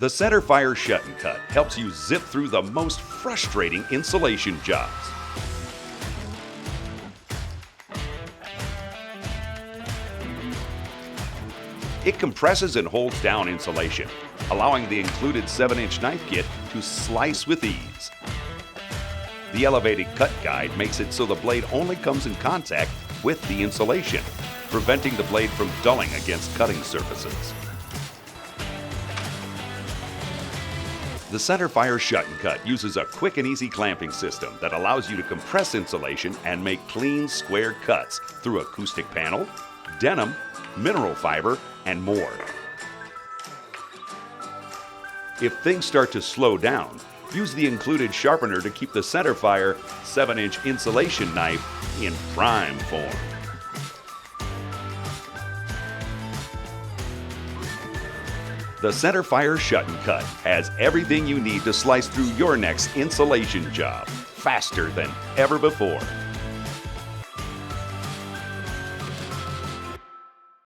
The CenterFire Shut-N-Cut helps you zip through the most frustrating insulation jobs. It compresses and holds down insulation, allowing the included 7-inch knife kit to slice with ease. The elevated cut guide makes it so the blade only comes in contact with the insulation, preventing the blade from dulling against cutting surfaces. The CenterFire Shut-N-Cut uses a quick and easy clamping system that allows you to compress insulation and make clean, square cuts through acoustic panel, denim, mineral fiber, and more. If things start to slow down, use the included sharpener to keep the CenterFire 7-inch insulation knife in prime form. The CenterFire Shut-N-Cut has everything you need to slice through your next insulation job faster than ever before.